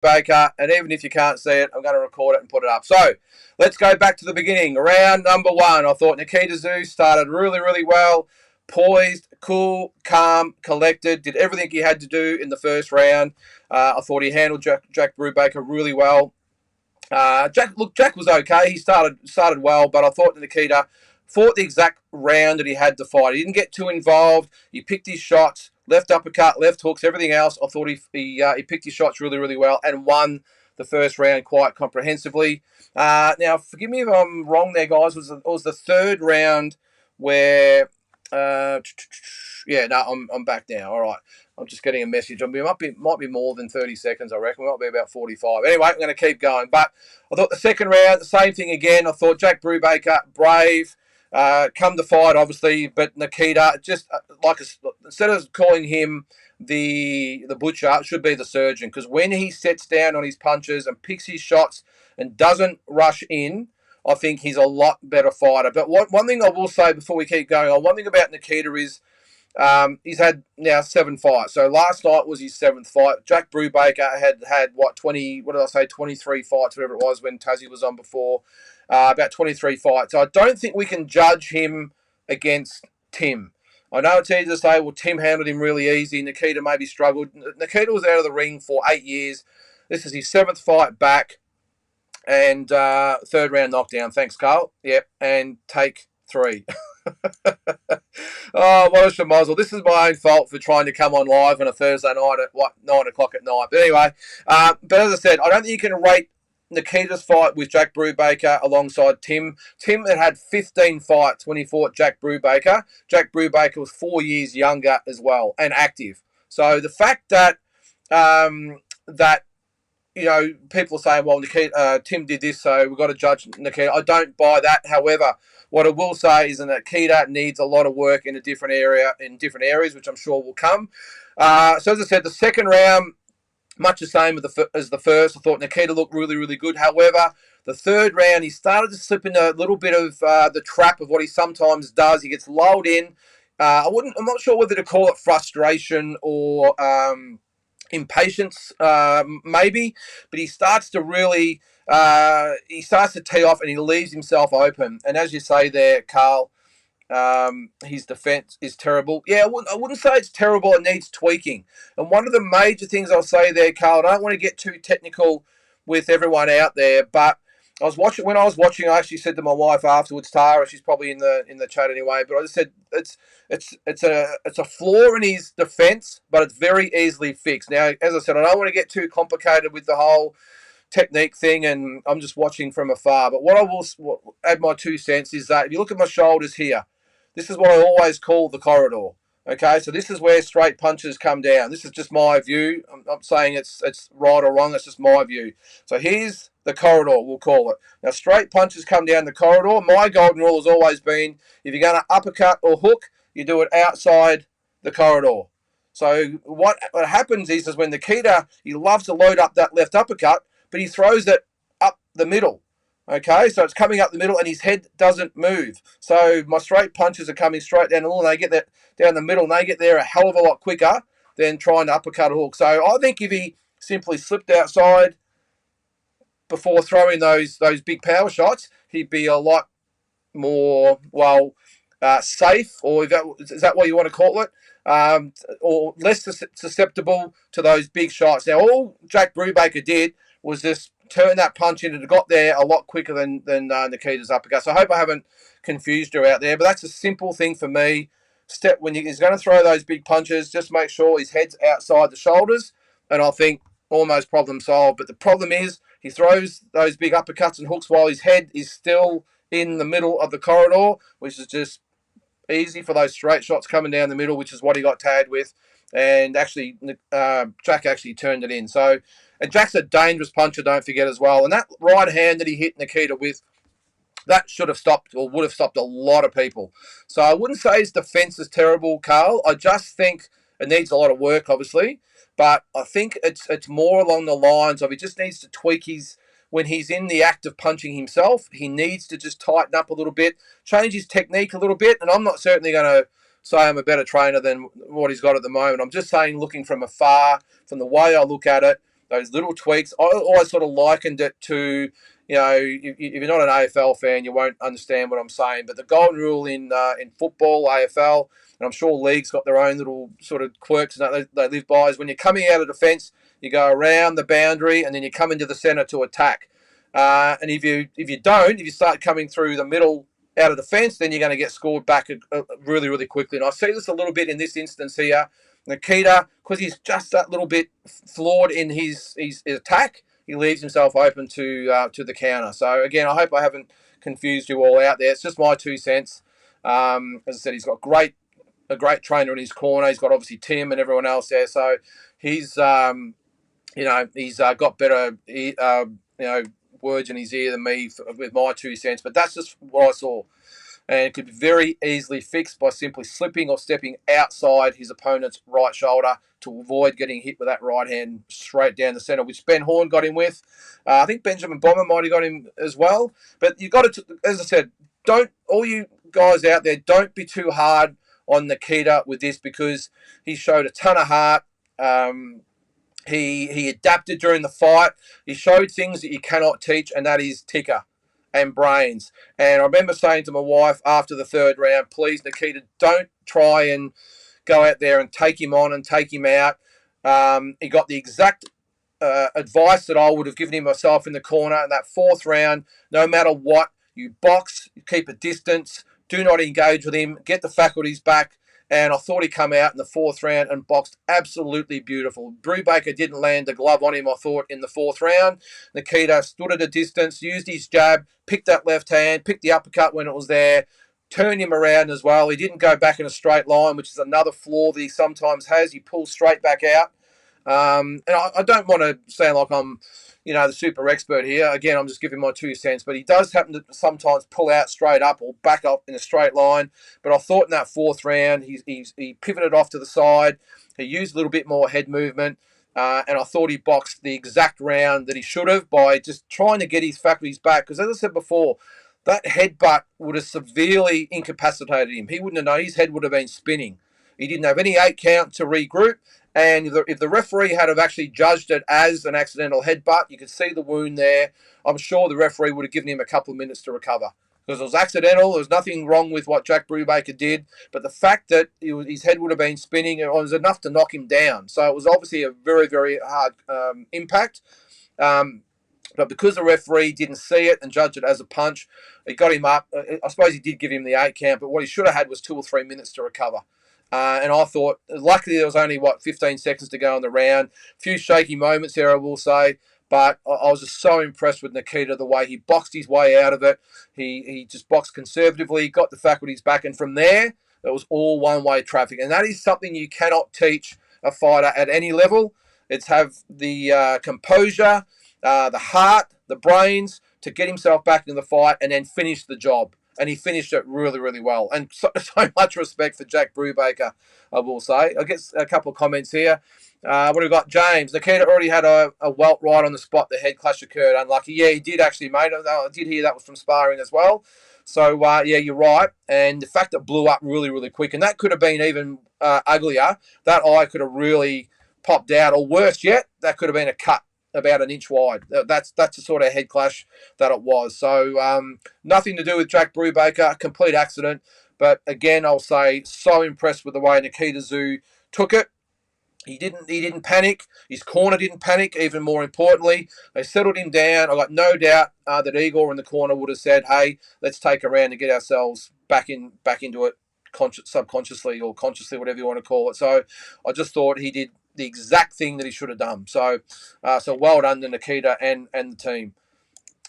BRUBAKER, and even if you can't see it, I'm going to record it and put it up. So let's go back to the beginning. Round number 1, I thought TSZYU started really, really well. Poised, cool, calm, collected, did everything he had to do in the first round. I thought he handled Jack BRUBAKER really well. Jack was okay. He started well, but I thought Nikita fought the exact round that he had to fight. He didn't get too involved. He picked his shots, left uppercut, left hooks, everything else. I thought he picked his shots really, really well and won the first round quite comprehensively. Now, forgive me if I'm wrong there, guys. It was the third round where... yeah, no, I'm back now. All right. I'm just getting a message. It might be more than 30 seconds, I reckon. It might be about 45. Anyway, I'm going to keep going. But I thought the second round, the same thing again. I thought Jack BRUBAKER, brave, come to fight, obviously. But Nikita, just instead of calling him the butcher, it should be the surgeon. Because when he sets down on his punches and picks his shots and doesn't rush in, I think he's a lot better fighter. But one thing I will say before we keep going on, one thing about Nikita is he's had now 7 fights. So last night was his 7th fight. Jack BRUBAKER had 23 fights, whatever it was when Tazzy was on before. About 23 fights. So I don't think we can judge him against Tim. I know it's easy to say, well, Tim handled him really easy. Nikita maybe struggled. Nikita was out of the ring for 8 years. This is his 7th fight back. And third round knockdown. Thanks, Carl. Yep. And take 3. Oh, what a schmozzle. This is my own fault for trying to come on live on a Thursday night at 9 o'clock at night. But anyway, but as I said, I don't think you can rate Nikita's fight with Jack BRUBAKER alongside Tim. Tim had 15 fights when he fought Jack BRUBAKER. Jack BRUBAKER was 4 years younger as well and active. So the fact that people are saying, well, Tim did this, so we've got to judge Nikita. I don't buy that. However, what I will say is that Nikita needs a lot of work in different areas, which I'm sure will come. So as I said, the second round, much the same as the first. I thought Nikita looked really, really good. However, the third round, he started to slip into a little bit of the trap of what he sometimes does. He gets lulled in. I'm not sure whether to call it frustration or impatience, maybe, but he starts to really tee off and he leaves himself open. And as you say there, Carl, his defense is terrible. Yeah, I wouldn't say it's terrible. It needs tweaking. And one of the major things I'll say there, Carl, I don't want to get too technical with everyone out there, but when I was watching, I actually said to my wife afterwards, Tara, she's probably in the chat anyway, but I just said it's a flaw in his defense, but it's very easily fixed. Now, as I said, I don't want to get too complicated with the whole technique thing, and I'm just watching from afar. But what I will add my 2 cents is that if you look at my shoulders here, this is what I always call the corridor. Okay, so this is where straight punches come down. This is just my view. I'm not saying it's right or wrong. It's just my view. So here's the corridor, we'll call it. Now, straight punches come down the corridor. My golden rule has always been, if you're going to uppercut or hook, you do it outside the corridor. So what happens is when Nikita, he loves to load up that left uppercut, but he throws it up the middle. Okay, so it's coming up the middle and his head doesn't move. So my straight punches are coming straight down the middle and they get that down the middle and they get there a hell of a lot quicker than trying to uppercut a hook. So I think if he simply slipped outside before throwing those big power shots, he'd be a lot more, safe, or is that what you want to call it? Or less susceptible to those big shots. Now, all Jack BRUBAKER did was just turn that punch in and got there a lot quicker than Nikita's uppercut. So I hope I haven't confused you out there, but that's a simple thing for me. When he's going to throw those big punches, just make sure his head's outside the shoulders, and I think almost problem solved. But the problem is he throws those big uppercuts and hooks while his head is still in the middle of the corridor, which is just easy for those straight shots coming down the middle, which is what he got tagged with. And actually, Jack actually turned it in. And Jack's a dangerous puncher, don't forget as well. And that right hand that he hit Nikita with, that should have stopped or would have stopped a lot of people. So I wouldn't say his defense is terrible, Carl. I just think it needs a lot of work, obviously. But I think it's more along the lines of he just needs to tweak when he's in the act of punching himself, he needs to just tighten up a little bit, change his technique a little bit. And I'm not certainly going to say I'm a better trainer than what he's got at the moment. I'm just saying, looking from afar, from the way I look at it, those little tweaks. I always sort of likened it to, if you're not an AFL fan, you won't understand what I'm saying. But the golden rule in football, AFL, and I'm sure leagues got their own little sort of quirks that they live by, is when you're coming out of defence, you go around the boundary and then you come into the centre to attack. And if you start coming through the middle out of the fence, then you're going to get scored back really, really quickly. And I see this a little bit in this instance here. Nikita, because he's just that little bit flawed in his attack, he leaves himself open to the counter. So again, I hope I haven't confused you all out there. It's just my 2 cents. As I said, he's got a great trainer in his corner. He's got obviously Tim and everyone else there. So he's he's got better words in his ear than me with my 2 cents. But that's just what I saw. And it could be very easily fixed by simply slipping or stepping outside his opponent's right shoulder to avoid getting hit with that right hand straight down the centre, which Ben Horn got him with. I think Benjamin Bomber might have got him as well. But you've got to, as I said, all you guys out there, don't be too hard on Nikita with this, because he showed a ton of heart. He adapted during the fight. He showed things that you cannot teach, and that is ticker and brains. And I remember saying to my wife after the 3rd round, please, Nikita, don't try and go out there and take him on and take him out. He got the exact advice that I would have given him myself in the corner. In that 4th round, no matter what, you box, you keep a distance, do not engage with him, get the faculties back. And I thought he come out in the 4th round and boxed absolutely beautiful. BRUBAKER didn't land a glove on him, I thought, in the 4th round. Nikita stood at a distance, used his jab, picked that left hand, picked the uppercut when it was there, turned him around as well. He didn't go back in a straight line, which is another flaw that he sometimes has. He pulls straight back out. And I don't want to sound like I'm, the super expert here. Again, I'm just giving my 2 cents. But he does happen to sometimes pull out straight up or back up in a straight line. But I thought in that 4th round, he pivoted off to the side. He used a little bit more head movement. And I thought he boxed the exact round that he should have by just trying to get his faculties back. Because as I said before, that headbutt would have severely incapacitated him. He wouldn't have known. His head would have been spinning. He didn't have any 8 count to regroup. And if the referee had have actually judged it as an accidental headbutt, you could see the wound there. I'm sure the referee would have given him a couple of minutes to recover. Because it was accidental. There was nothing wrong with what Jack Brubaker did. But the fact that his head would have been spinning, it was enough to knock him down. So it was obviously a very, very hard impact. But because the referee didn't see it and judge it as a punch, he got him up. I suppose he did give him the 8 count, but what he should have had was 2 or 3 minutes to recover. And I thought, luckily there was only, 15 seconds to go in the round. A few shaky moments there, I will say. But I was just so impressed with Nikita, the way he boxed his way out of it. He just boxed conservatively, got the faculties back. And from there, it was all one-way traffic. And that is something you cannot teach a fighter at any level. It's have the composure, the heart, the brains to get himself back in the fight and then finish the job. And he finished it really, really well. And so much respect for Jack Brubaker, I will say. I'll get a couple of comments here. What have we got? James. Nikita already had a welt right on the spot. The head clash occurred. Unlucky. Yeah, he did actually, mate. I did hear that was from sparring as well. So, yeah, you're right. And the fact that it blew up really, really quick. And that could have been even uglier. That eye could have really popped out. Or worse yet, that could have been a cut about an inch wide. That's the sort of head clash that it was. So nothing to do with Jack Brubaker, complete accident. But again, I'll say so impressed with the way Nikita TSZYU took it. He didn't panic. His corner didn't panic. Even more importantly, they settled him down. I got no doubt that Igor in the corner would have said, "Hey, let's take a round to get ourselves back into it, subconsciously or consciously, whatever you want to call it." So I just thought he did the exact thing that he should have done. So well done to Nikita and the team.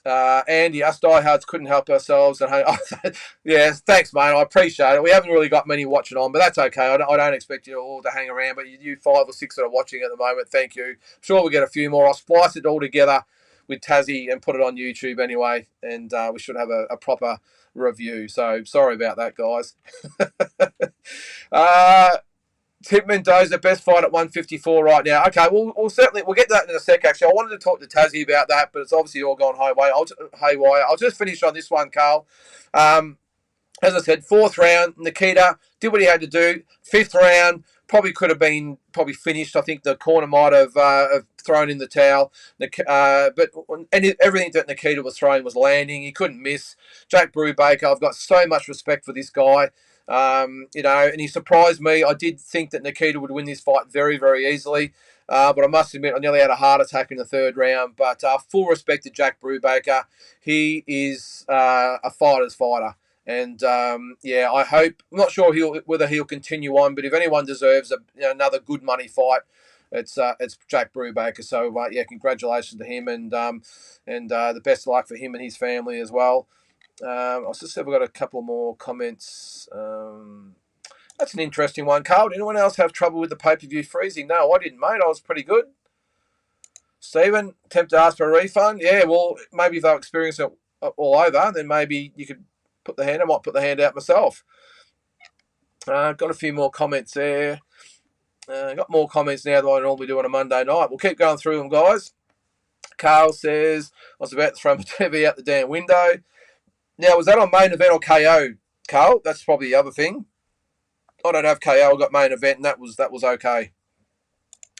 Andy, us diehards couldn't help ourselves. And yeah, thanks, mate. I appreciate it. We haven't really got many watching on, but that's okay. I don't expect you all to hang around, but you 5 or 6 that are watching at the moment, thank you. I'm sure we'll get a few more. I'll splice it all together with Tassie and put it on YouTube anyway, and we should have a proper review. So sorry about that, guys. Tim Mendoza, best fight at 154 right now. Okay, we'll get that in a sec. Actually, I wanted to talk to Tassie about that, but it's obviously all gone haywire. I'll just finish on this one, Carl. as I said, fourth round, Nikita did what he had to do. Fifth round, probably could have been finished. I think the corner might have thrown in the towel. But everything that Nikita was throwing was landing. He couldn't miss. Jack Brubaker, I've got so much respect for this guy. And he surprised me. I did think that Nikita would win this fight very, very easily. But I must admit, I nearly had a heart attack in the third round. But full respect to Jack Brubaker. He is a fighter's fighter. And I hope. I'm not sure whether he'll continue on, but if anyone deserves another good money fight, it's Jack Brubaker. So congratulations to him, and the best of luck for him and his family as well. I'll just see if we've got a couple more comments. That's an interesting one, Carl. Did anyone else have trouble with the pay-per-view freezing? No, I didn't, mate. I was pretty good. Stephen, attempt to ask for a refund. Yeah, well, maybe if they'll experience it all over, then maybe you could put the hand. I might put the hand out myself. Got a few more comments there. Got more comments now than I normally do on a Monday night. We'll keep going through them, guys. Carl says, I was about to throw my TV out the damn window. Now, was that on main event or KO, Carl? That's probably the other thing. I don't have KO. I got main event, and that was okay.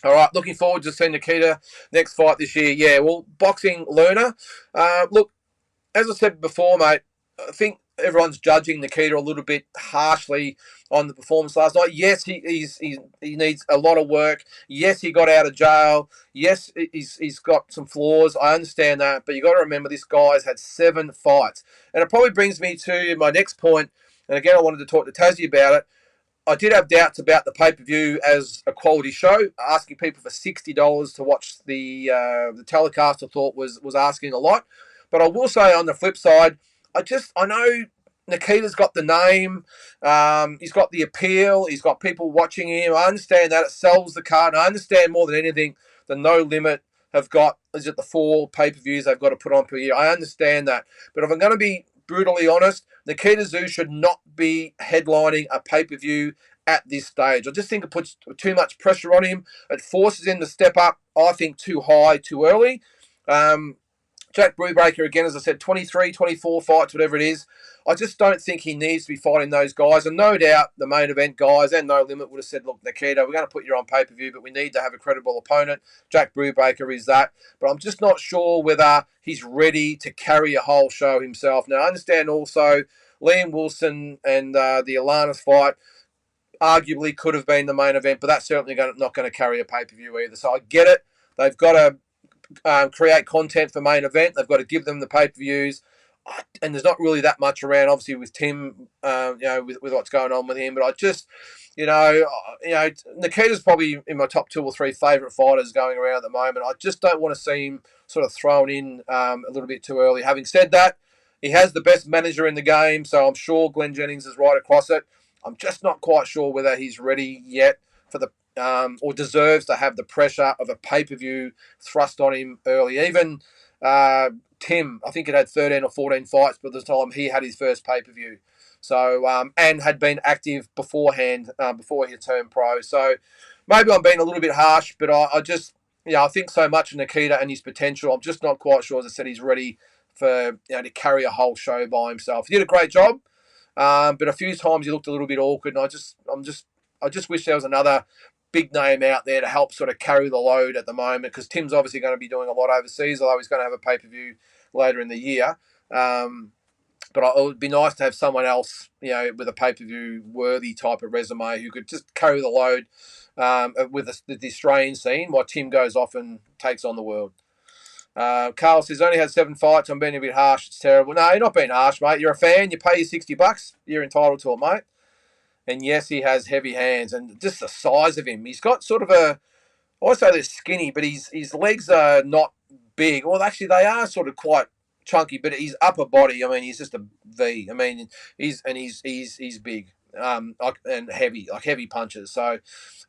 All right, looking forward to seeing Nikita next fight this year. Yeah, well, boxing learner. Look, as I said before, mate, I think everyone's judging Nikita a little bit harshly on the performance last night. Yes, he needs a lot of work. Yes, he got out of jail. Yes, he's got some flaws. I understand that, but you got to remember this guy's had 7 fights, and it probably brings me to my next point. And again, I wanted to talk to TSZYU about it. I did have doubts about the pay-per-view as a quality show. Asking people for $60 to watch the telecast, I thought was asking a lot. But I will say on the flip side, I know Nikita's got the name, he's got the appeal, he's got people watching him. I understand that it sells the card. And I understand more than anything the No Limit have got, is it the 4 pay-per-views they've got to put on per year. I understand that. But if I'm going to be brutally honest, Nikita TSZYU should not be headlining a pay-per-view at this stage. I just think it puts too much pressure on him. It forces him to step up, I think, too high, too early. Jack Brubaker, again, as I said, 23, 24 fights, whatever it is. I just don't think he needs to be fighting those guys. And no doubt the main event guys and No Limit would have said, look, Nikita, we're going to put you on pay-per-view, but we need to have a credible opponent. Jack Brubaker is that. But I'm just not sure whether he's ready to carry a whole show himself. Now, I understand also Liam Wilson and the Alanis fight arguably could have been the main event, but that's certainly not going to carry a pay-per-view either. So I get it. They've got to create content for main event. They've got to give them the pay-per-views. And there's not really that much around, obviously, with Tim, with what's going on with him. But I just, Nikita's probably in my top 2 or 3 favourite fighters going around at the moment. I just don't want to see him sort of thrown in a little bit too early. Having said that, he has the best manager in the game, so I'm sure Glenn Jennings is right across it. I'm just not quite sure whether he's ready yet for the or deserves to have the pressure of a pay-per-view thrust on him early. Even Tim, I think it had 13 or 14 fights by the time he had his first pay-per-view. So, and had been active beforehand, before he turned pro. So maybe I'm being a little bit harsh, but I just, I think so much of Nikita and his potential. I'm just not quite sure, as I said, he's ready for, to carry a whole show by himself. He did a great job, but a few times he looked a little bit awkward, and I just wish there was another big name out there to help sort of carry the load at the moment, because Tim's obviously going to be doing a lot overseas, although he's going to have a pay-per-view later in the year. But it would be nice to have someone else, with a pay-per-view worthy type of resume who could just carry the load with the Australian scene while Tim goes off and takes on the world. Carl says, only had 7 fights. I'm being a bit harsh. It's terrible. No, you're not being harsh, mate. You're a fan. You pay your $60. You're entitled to it, mate. And yes, he has heavy hands, and just the size of him. He's got sort of I won't say they're skinny, but his legs are not big. Well, actually, they are sort of quite chunky, but his upper body, I mean, he's just a V. I mean, he's big, and heavy, like heavy punches. So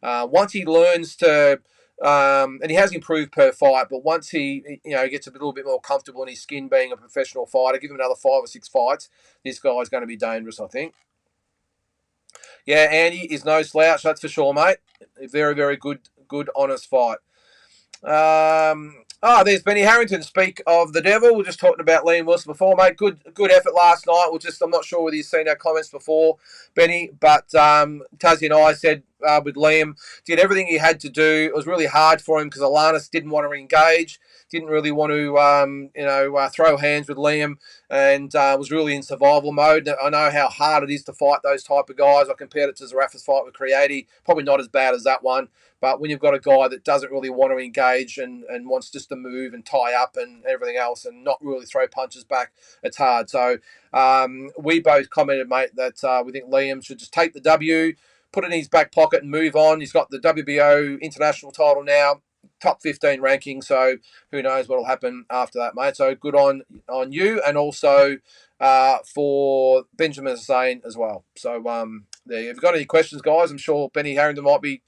once he learns to, and he has improved per fight, but once he, gets a little bit more comfortable in his skin being a professional fighter, give him another 5 or 6 fights, this guy's going to be dangerous, I think. Yeah, Andy is no slouch, that's for sure, mate. A very, very good, honest fight. There's Benny Harrington. Speak of the devil. We're just talking about Liam Wilson before, mate. Good effort last night. I'm not sure whether you've seen our comments before, Benny, but Tazzy and I said with Liam, did everything he had to do. It was really hard for him because Alanis didn't want to engage, didn't really want to, throw hands with Liam, and was really in survival mode. I know how hard it is to fight those type of guys. I compared it to Zarafa's fight with Creati. Probably not as bad as that one. But when you've got a guy that doesn't really want to engage and wants just to move and tie up and everything else and not really throw punches back, it's hard. So we both commented, mate, that we think Liam should just take the W, put it in his back pocket and move on. He's got the WBO international title now, top 15 ranking. So who knows what will happen after that, mate. So good on you, and also for Benjamin Hussein as well. So there, if you've got any questions, guys, I'm sure Benny Harrington might be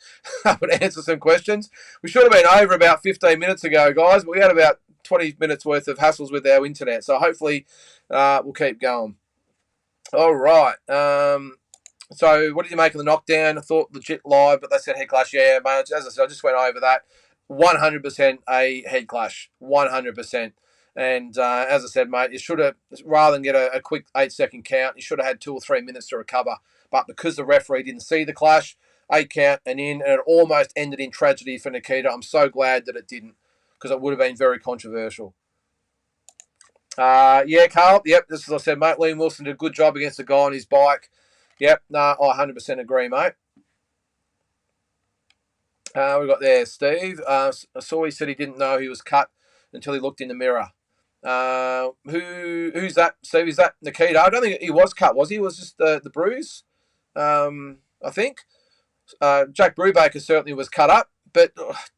able to answer some questions. We should have been over about 15 minutes ago, guys, but we had about 20 minutes worth of hassles with our internet. So hopefully we'll keep going. All right. So what did you make of the knockdown? I thought legit live, but they said head clash. Yeah, mate, as I said, I just went over that. 100% a head clash. 100%. And as I said, mate, you should have, rather than get a quick 8-second count, you should have had 2 or 3 minutes to recover. But because the referee didn't see the clash, 8 count and in, and it almost ended in tragedy for Nikita. I'm so glad that it didn't, because it would have been very controversial. Yeah, Carl. Yep, this is as I said, mate. Liam Wilson did a good job against the guy on his bike. Yep, no, I 100% agree, mate. We got there, Steve. I saw he said he didn't know he was cut until he looked in the mirror. Who's that, Steve? Is that Nikita? I don't think he was cut, was he? It was just the bruise, I think. Jack Brubaker certainly was cut up, but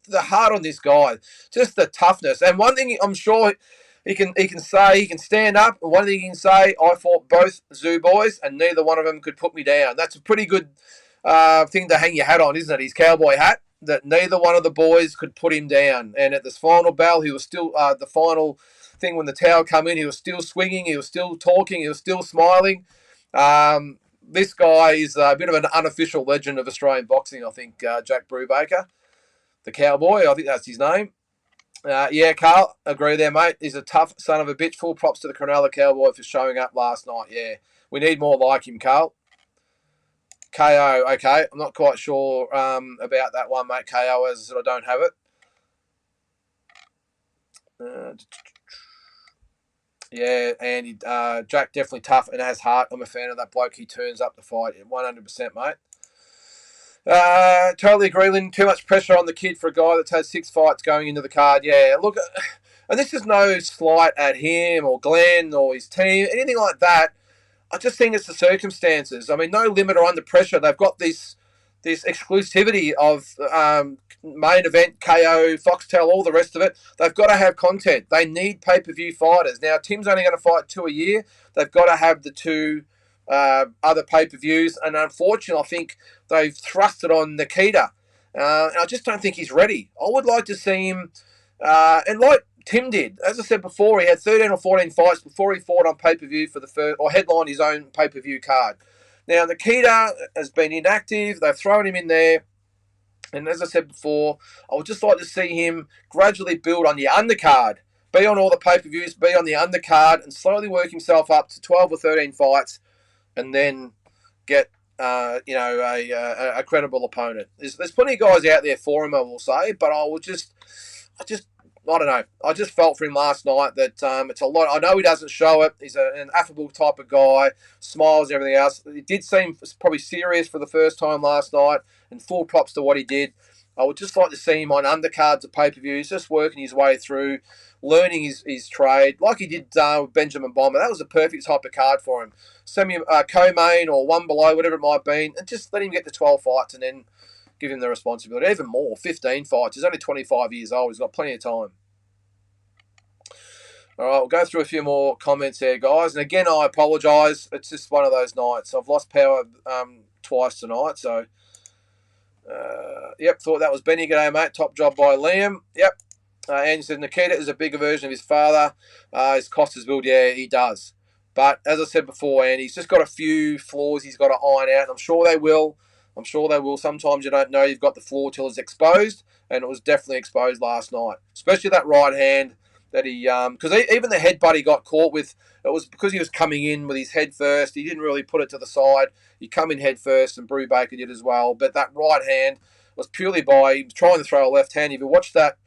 the heart on this guy, just the toughness. And one thing I'm sure he can say, he can stand up. And one thing he can say, I fought both ZYU boys, and neither one of them could put me down. That's a pretty good thing to hang your hat on, isn't it? His cowboy hat. That neither one of the boys could put him down. And at this final bell, he was still the final thing when the towel came in, he was still swinging, he was still talking, he was still smiling. This guy is a bit of an unofficial legend of Australian boxing, I think, Jack Brubaker, the cowboy. I think that's his name. Yeah, Carl, agree there, mate. He's a tough son of a bitch. Full props to the Cronulla Cowboy for showing up last night. Yeah, we need more like him, Carl. KO, okay. I'm not quite sure about that one, mate. KO, as I said, I don't have it. Yeah, and Jack definitely tough and has heart. I'm a fan of that bloke. He turns up the fight 100%, mate. Totally agree, Lynn. Too much pressure on the kid for a guy that's had 6 fights going into the card. Yeah, look, and this is no slight at him or Glenn or his team, anything like that. I just think it's the circumstances. I mean, no limit or under pressure. They've got this exclusivity of main event, KO, Foxtel, all the rest of it. They've got to have content. They need pay-per-view fighters. Now, Tim's only going to fight 2 a year. They've got to have the 2 other pay-per-views. And unfortunately, I think they've thrusted on Nikita. And I just don't think he's ready. I would like to see him, and like Tim did. As I said before, he had 13 or 14 fights before he fought on pay-per-view for the first, or headlined his own pay-per-view card. Now, Nikita has been inactive. They've thrown him in there. And as I said before, I would just like to see him gradually build on the undercard, be on all the pay-per-views, be on the undercard, and slowly work himself up to 12 or 13 fights, and then get a credible opponent. There's plenty of guys out there for him, I will say, but I don't know. I just felt for him last night that it's a lot. I know he doesn't show it. He's an affable type of guy, smiles and everything else. It did seem probably serious for the first time last night, and full props to what he did. I would just like to see him on undercards of pay-per-views, just working his way through, learning his trade, like he did with Benjamin Bomber. That was a perfect type of card for him. Co-main or one below, whatever it might be, and just let him get to 12 fights and then give him the responsibility. Even more, 15 fights. He's only 25 years old. He's got plenty of time. All right, we'll go through a few more comments there, guys. And again, I apologise. It's just one of those nights. I've lost power twice tonight. So, yep, thought that was Benny. G'day, mate. Top job by Liam. Yep. And he said Nikita is a bigger version of his father. His cost is build. Yeah, he does. But as I said before, and he's just got a few flaws he's got to iron out. And I'm sure they will. I'm sure they will. Sometimes you don't know you've got the flaw till it's exposed, and it was definitely exposed last night, especially that right hand that he, because even the headbutt he got caught with, it was because he was coming in with his head first. He didn't really put it to the side. He come in head first, and BRUBAKER did as well. But that right hand was purely by he was trying to throw a left hand. If you watch that,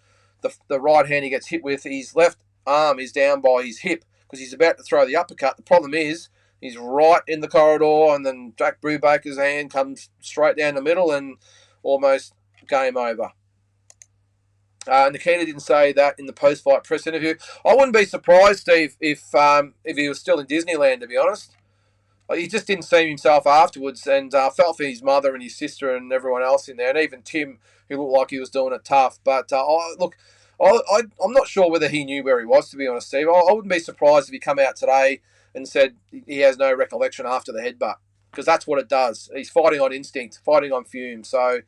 the right hand he gets hit with, his left arm is down by his hip because he's about to throw the uppercut. The problem is he's right in the corridor, and then Jack Brubaker's hand comes straight down the middle and almost game over. Nikita didn't say that in the post-fight press interview. I wouldn't be surprised, Steve, if he was still in Disneyland, to be honest. He just didn't see himself afterwards, and felt for his mother and his sister and everyone else in there, and even Tim, who looked like he was doing it tough. But look, I'm not sure whether he knew where he was, to be honest, Steve. I wouldn't be surprised if he come out today and said he has no recollection after the headbutt, because that's what it does. He's fighting on instinct, fighting on fumes. So,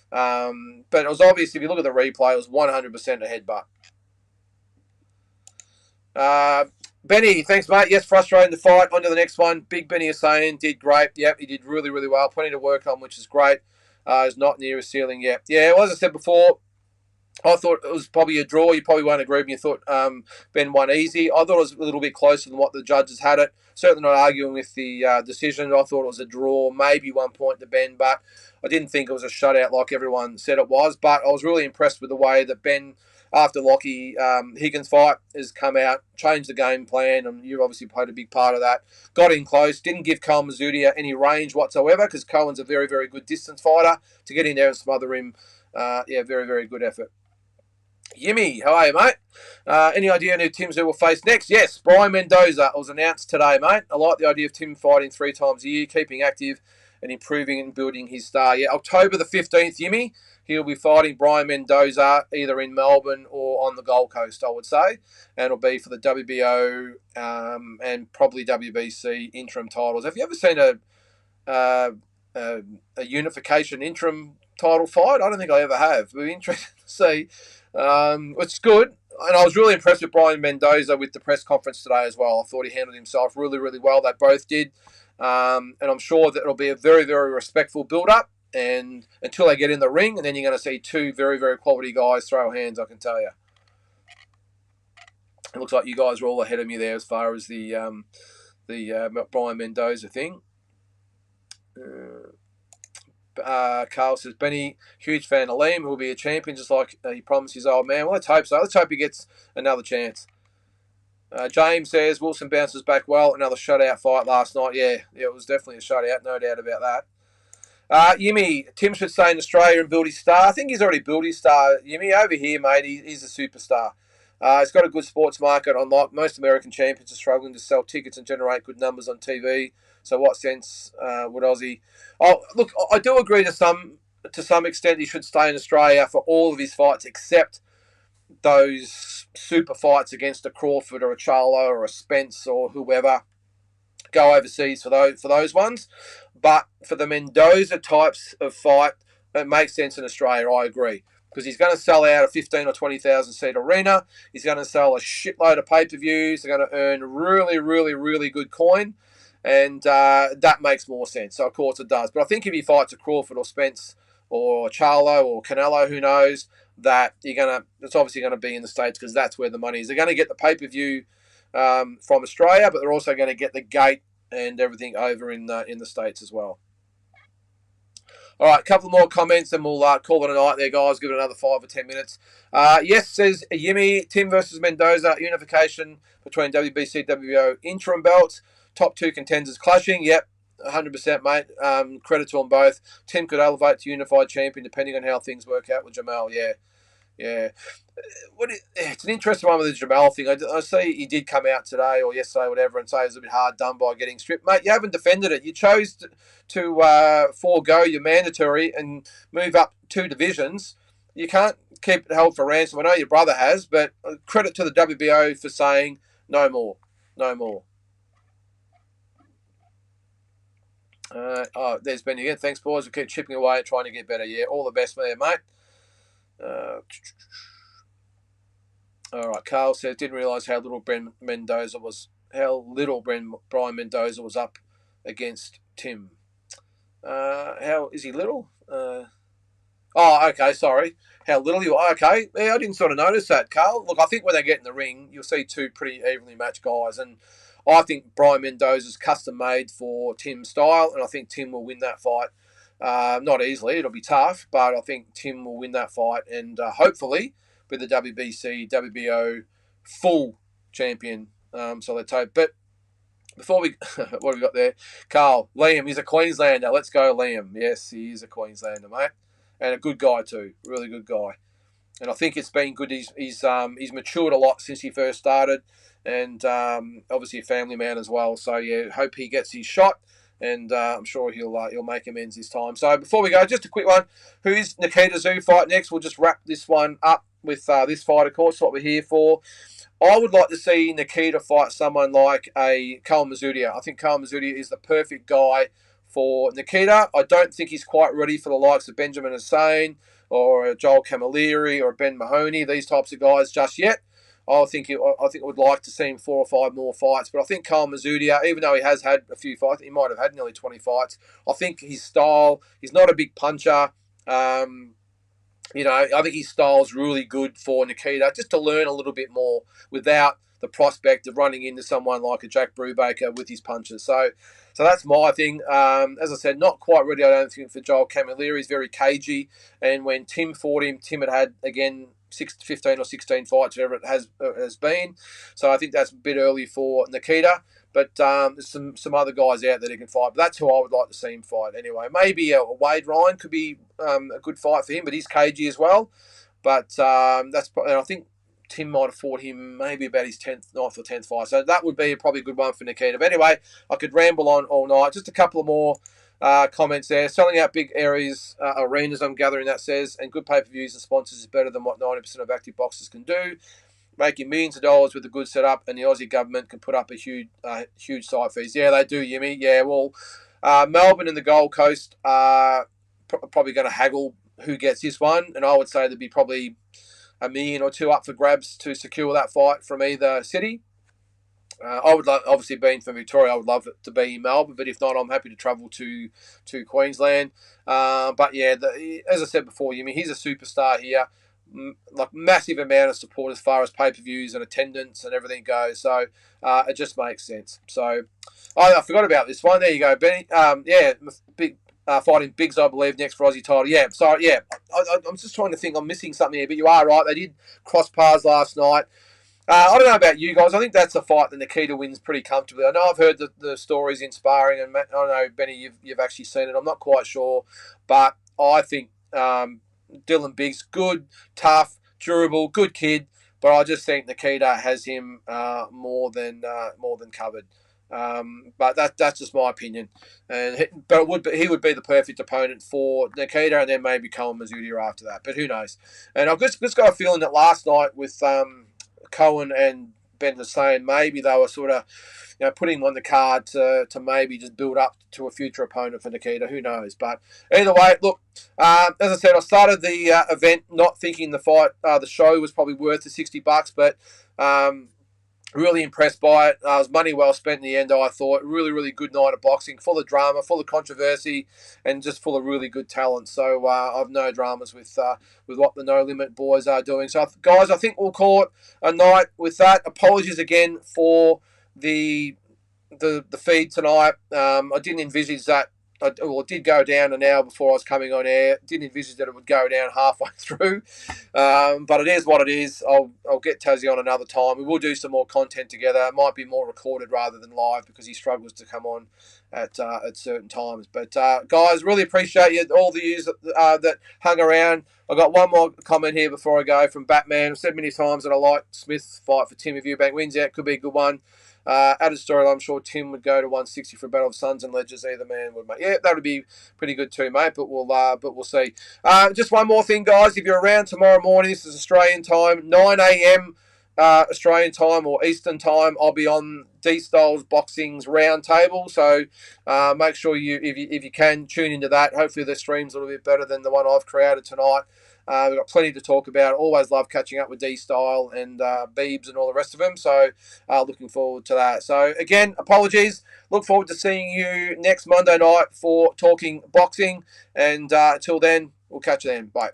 but it was obvious, if you look at the replay, it was 100% a headbutt. Benny, thanks, mate. Yes, frustrating to fight. On to the next one. Big Benny Hussein did great. Yep, he did really, really well. Plenty to work on, which is great. He's not near his ceiling yet. Yeah, well, as I said before, I thought it was probably a draw. You probably won't agree with me. You thought Ben won easy. I thought it was a little bit closer than what the judges had it. Certainly not arguing with the decision. I thought it was a draw, maybe 1 point to Ben, but I didn't think it was a shutout like everyone said it was. But I was really impressed with the way that Ben, after Lockie Higgins' fight, has come out, changed the game plan, and you've obviously played a big part of that. Got in close, didn't give Cohen Mazzutia any range whatsoever, because Cohen's a very, very good distance fighter. To get in there and smother him, very, very good effort. Yimmy, how are you, mate? Any idea who TSZYU will face next? Yes, Brian Mendoza was announced today, mate. I like the idea of Tim fighting 3 times a year, keeping active and improving and building his star. Yeah, October the 15th, Yimmy, he'll be fighting Brian Mendoza either in Melbourne or on the Gold Coast, I would say. And it'll be for the WBO and probably WBC interim titles. Have you ever seen a unification interim title fight? I don't think I ever have. We're interested to see. It's good. And I was really impressed with Brian Mendoza with the press conference today as well. I thought he handled himself really, really well. They both did. And I'm sure that it'll be a very, very respectful build-up and until they get in the ring, and then you're going to see 2 very, very quality guys throw hands, I can tell you. It looks like you guys are all ahead of me there as far as the Brian Mendoza thing. Carl says, Benny, huge fan of Liam, who will be a champion just like he promised his old man. Well, let's hope so. Let's hope he gets another chance. James says, Wilson bounces back well. Another shutout fight last night. Yeah, it was definitely a shutout, no doubt about that. Yimmy, Tim should stay in Australia and build his star. I think he's already built his star. Yimmy, over here, mate, he's a superstar. He's got a good sports market. Unlike most American champions are struggling to sell tickets and generate good numbers on TV. So what sense would Aussie... Oh, look, I do agree to some extent he should stay in Australia for all of his fights except those super fights against a Crawford or a Charlo or a Spence or whoever. Go overseas for those ones. But for the Mendoza types of fight, it makes sense in Australia, I agree. Because he's going to sell out a 15 or 20,000 seat arena. He's going to sell a shitload of pay-per-views. They're going to earn really, really, really good coin. And that makes more sense. So, of course, it does. But I think if he fights a Crawford or Spence or Charlo or Canelo, who knows, that it's obviously going to be in the States because that's where the money is. They're going to get the pay-per-view from Australia, but they're also going to get the gate and everything over in the States as well. All right, a couple more comments and we'll call it a night there, guys. Give it another 5 or 10 minutes. Yes, says Yimmy, Tim versus Mendoza, unification between WBC, WBO interim belts. Top 2 contenders clashing. Yep, 100%, mate. Credit to them both. Tim could elevate to unified champion depending on how things work out with Jamal. Yeah. It's an interesting one with the Jamal thing. I see he did come out today or yesterday, whatever, and say it was a bit hard done by getting stripped. Mate, you haven't defended it. You chose to forego your mandatory and move up 2 divisions. You can't keep it held for ransom. I know your brother has, but credit to the WBO for saying no more. No more. There's Benny again. Thanks, boys. We'll keep chipping away and trying to get better. Yeah, all the best, there, mate. All right, Carl says, didn't realise how little Brian Mendoza was up against Tim. How is he little? Oh, okay, sorry. How little you are. Okay. Yeah, I didn't sort of notice that, Carl. Look, I think when they get in the ring, you'll see two pretty evenly matched guys. And I think Brian Mendoza's custom made for Tim's style, and I think Tim will win that fight. Not easily, it'll be tough, but I think Tim will win that fight, and hopefully with the WBC, WBO full champion. So let's hope. But before we, what have we got there? Carl, Liam, he's a Queenslander. Let's go, Liam. Yes, he is a Queenslander, mate. And a good guy too, really good guy. And I think it's been good. He's matured a lot since he first started, and obviously a family man as well. So yeah, hope he gets his shot, and I'm sure he'll make amends this time. So before we go, just a quick one: who is Nikita TSZYU fight next? We'll just wrap this one up with this fight, of course, what we're here for. I would like to see Nikita fight someone like a Kyle Mazudia. I think Kyle Mazudia is the perfect guy for Nikita. I don't think he's quite ready for the likes of Benjamin Hussein or Joel Camilleri or Ben Mahoney, these types of guys just yet. I think I would like to see him 4 or 5 more fights. But I think Kyle Mazudia, even though he has had a few fights, he might have had nearly 20 fights. I think his style, he's not a big puncher. I think his style's really good for Nikita, just to learn a little bit more without the prospect of running into someone like a Jack Brubaker with his punches. So that's my thing. As I said, not quite ready, I don't think, for Joel Camilleri. He's very cagey. And when Tim fought him, Tim had again, 15 or 16 fights, whatever it has been. So I think that's a bit early for Nikita. But there's some other guys out there that can fight. But that's who I would like to see him fight anyway. Maybe Wade Ryan could be a good fight for him, but he's cagey as well. But and I think Tim might have fought him maybe about his 9th or 10th fight. So that would be probably a good one for Nikita. But anyway, I could ramble on all night. Just a couple of more comments there. Selling out big arenas, I'm gathering that says, and good pay-per-views and sponsors is better than what 90% of active boxers can do. Making millions of dollars with a good setup, and the Aussie government can put up a huge site fees. Yeah, they do, Yimmy. Yeah, well, Melbourne and the Gold Coast are probably going to haggle who gets this one, and I would say there'd be probably $1 million or $2 million up for grabs to secure that fight from either city. I would obviously, being from Victoria, I would love it to be in Melbourne, but if not, I'm happy to travel to Queensland. But yeah, as I said before, Yimmy, he's a superstar here. Like massive amount of support as far as pay-per-views and attendance and everything goes. So it just makes sense. So I forgot about this one. There you go, Benny. Big fighting Biggs, I believe, next for Aussie title. Yeah, sorry. Yeah, I'm just trying to think. I'm missing something here, but you are right. They did cross paths last night. I don't know about you guys. I think that's a fight that Nikita wins pretty comfortably. I know I've heard the stories in sparring, and I don't know, Benny, you've actually seen it. I'm not quite sure, but I think Dylan Biggs, good, tough, durable, good kid, but I just think Nikita has him more than covered. But that's just my opinion. But he would be the perfect opponent for Nikita, and then maybe Cohen Mazudia after that. But who knows? And I've just got a feeling that last night with Cohen and Ben Hussein, maybe they were sort of putting him on the card to maybe just build up to a future opponent for Nikita. Who knows? But either way, look, as I said, I started the event not thinking the show was probably worth the $60, but really impressed by it. It was money well spent in the end, I thought. Really, really good night of boxing, full of drama, full of controversy, and just full of really good talent. So I've no dramas with what the No Limit boys are doing. So, guys, I think we'll call it a night with that. Apologies again for the feed tonight. I didn't envisage that. It did go down an hour before I was coming on air. Didn't envisage that it would go down halfway through. But it is what it is. I'll get Tazzy on another time. We will do some more content together. It might be more recorded rather than live because he struggles to come on at certain times. But guys, really appreciate you, all the yous that hung around. I got one more comment here before I go from Batman. I've said many times that I like Smith's fight for Tim. If Eubank wins out, could be a good one. Added story, I'm sure Tim would go to 160 for a battle of Sons and Ledgers. Either man would, mate. Yeah, that would be pretty good too, mate. But we'll see. Just one more thing, guys. If you're around tomorrow morning, this is Australian time, 9 a.m. Australian time or Eastern time, I'll be on D Styles Boxing's round table. So make sure if you can, tune into that. Hopefully the stream's a little bit better than the one I've created tonight. We've got plenty to talk about. Always love catching up with D Style and Beebs and all the rest of them. So looking forward to that. So again, apologies. Look forward to seeing you next Monday night for talking boxing. And until then, we'll catch you then. Bye.